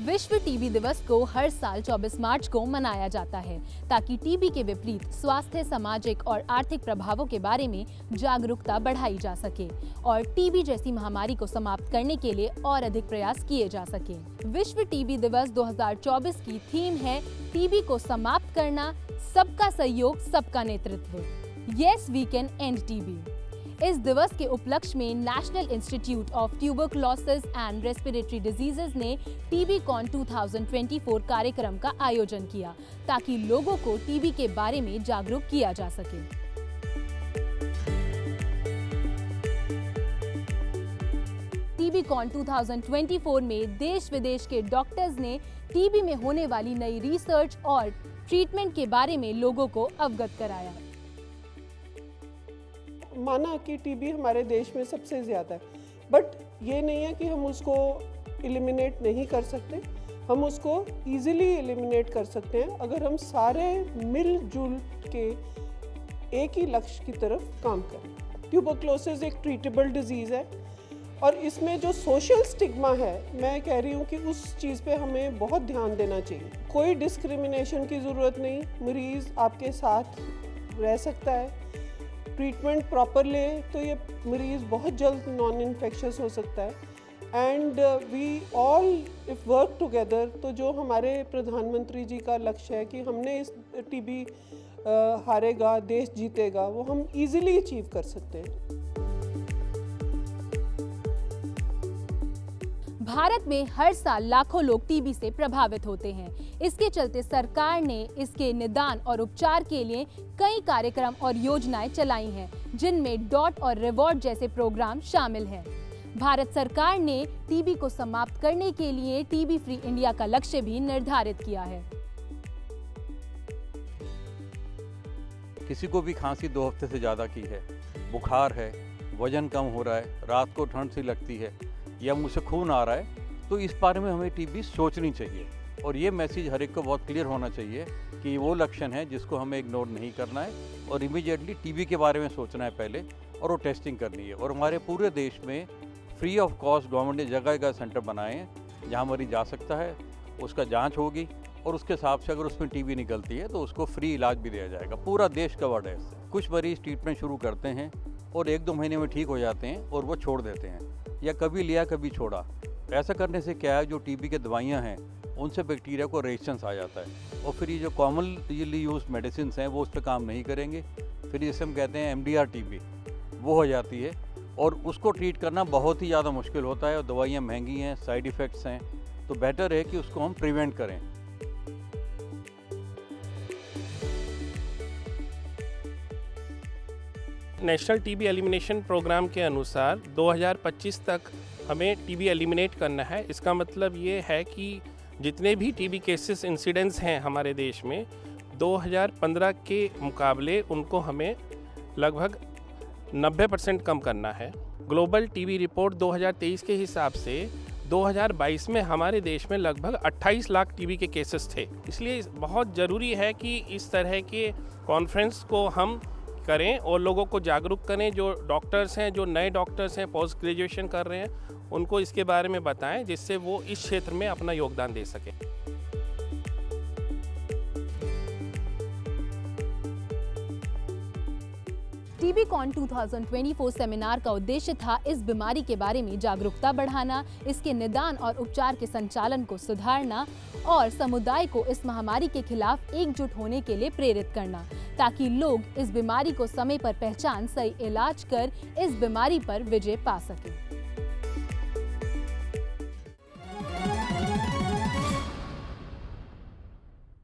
विश्व टीबी दिवस को हर साल 24 मार्च को मनाया जाता है ताकि टीबी के विपरीत स्वास्थ्य, सामाजिक और आर्थिक प्रभावों के बारे में जागरूकता बढ़ाई जा सके और टीबी जैसी महामारी को समाप्त करने के लिए और अधिक प्रयास किए जा सके। विश्व टीबी दिवस 2024 की थीम है टीबी को समाप्त करना, सबका सहयोग, सबका नेतृत्व। Yes, we can end TB. इस दिवस के उपलक्ष्य में National Institute of Tuberculosis and Respiratory Diseases ने टीबी कॉन 2024 कार्यक्रम का आयोजन किया ताकि लोगों को टीबी के बारे में जागरूक किया जा सके। टीबी कॉन 2024 में देश विदेश के डॉक्टर्स ने टीबी में होने वाली नई रिसर्च और ट्रीटमेंट के बारे में लोगों को अवगत कराया। माना कि टीबी हमारे देश में सबसे ज़्यादा है, बट ये नहीं है कि हम उसको एलिमिनेट नहीं कर सकते। हम उसको इजीली एलिमिनेट कर सकते हैं अगर हम सारे मिलजुल के एक ही लक्ष्य की तरफ काम करें। ट्यूबरकुलोसिस एक ट्रीटेबल डिजीज़ है और इसमें जो सोशल स्टिग्मा है, मैं कह रही हूँ कि उस चीज़ पे हमें बहुत ध्यान देना चाहिए। कोई डिस्क्रिमिनेशन की ज़रूरत नहीं, मरीज़ आपके साथ रह सकता है। ट्रीटमेंट प्रॉपर ले तो ये मरीज़ बहुत जल्द नॉन इन्फेक्शस हो सकता है। And we all if work together, तो जो हमारे प्रधानमंत्री जी का लक्ष्य है कि हमने इस टीबी हारेगा, देश जीतेगा, वो हम इजीली अचीव कर सकते हैं। भारत में हर साल लाखों लोग टीबी से प्रभावित होते हैं। इसके चलते सरकार ने इसके निदान और उपचार के लिए कई कार्यक्रम और योजनाएं चलाई हैं, जिनमें डॉट और रिवॉर्ड जैसे प्रोग्राम शामिल हैं। भारत सरकार ने टीबी को समाप्त करने के लिए टीबी फ्री इंडिया का लक्ष्य भी निर्धारित किया है। किसी को भी खांसी 2 हफ्ते से ज़्यादा की है, बुखार है, वजन कम हो रहा है, रात को ठंड सी लगती है या मुंह से खून आ रहा है, तो इस बारे में हमें टीबी सोचनी चाहिए और ये मैसेज हर एक को बहुत क्लियर होना चाहिए कि वो लक्षण है जिसको हमें इग्नोर नहीं करना है और इमीडिएटली टीबी के बारे में सोचना है पहले और वो टेस्टिंग करनी है। और हमारे पूरे देश में फ्री ऑफ कॉस्ट गवर्नमेंट ने जगह जगह सेंटर बनाए हैं जहाँ मरीज जा सकता है, उसका जाँच होगी और उसके हिसाब से अगर उसमें टीबी निकलती है तो उसको फ्री इलाज भी दिया जाएगा। पूरा देश कवर्ड है इससे। कुछ मरीज़ ट्रीटमेंट शुरू करते हैं और 1-2 महीने में ठीक हो जाते हैं और वो छोड़ देते हैं या कभी लिया कभी छोड़ा। ऐसा करने से क्या है, जो टीबी के दवाइयाँ हैं उनसे बैक्टीरिया को रेजिस्टेंस आ जाता है और फिर ये जो कॉमनली यूज मेडिसिन हैं वो उस पर काम नहीं करेंगे। फिर जैसे हम कहते हैं MDR टीबी वो हो जाती है और उसको ट्रीट करना बहुत ही ज़्यादा मुश्किल होता है और दवाइयाँ महंगी हैं, साइड इफ़ेक्ट्स हैं, तो बेटर है कि उसको हम प्रिवेंट करें। नेशनल टीबी एलिमिनेशन प्रोग्राम के अनुसार 2025 तक हमें टीबी एलिमिनेट करना है। इसका मतलब ये है कि जितने भी टीबी केसेस इंसिडेंट्स हैं हमारे देश में 2015 के मुकाबले उनको हमें लगभग 90% कम करना है। ग्लोबल टीबी रिपोर्ट 2023 के हिसाब से 2022 में हमारे देश में लगभग 28 लाख टीबी के केसेस थे। इसलिए बहुत ज़रूरी है कि इस तरह के कॉन्फ्रेंस को हम करें और लोगों को जागरूक करें। जो डॉक्टर्स हैं, जो नए डॉक्टर्स हैं, पोस्ट ग्रेजुएशन कर रहे हैं, उनको इसके बारे में बताएं जिससे वो इस क्षेत्र में अपना योगदान दे सकें। टीबी कॉन 2024 सेमिनार का उद्देश्य था इस बीमारी के बारे में जागरूकता बढ़ाना, इसके निदान और उपचार के संचालन को सुधारना और समुदाय को इस महामारी के खिलाफ एकजुट होने के लिए प्रेरित करना, ताकि लोग इस बीमारी को समय पर पहचान, सही इलाज कर इस बीमारी पर विजय पा सकें।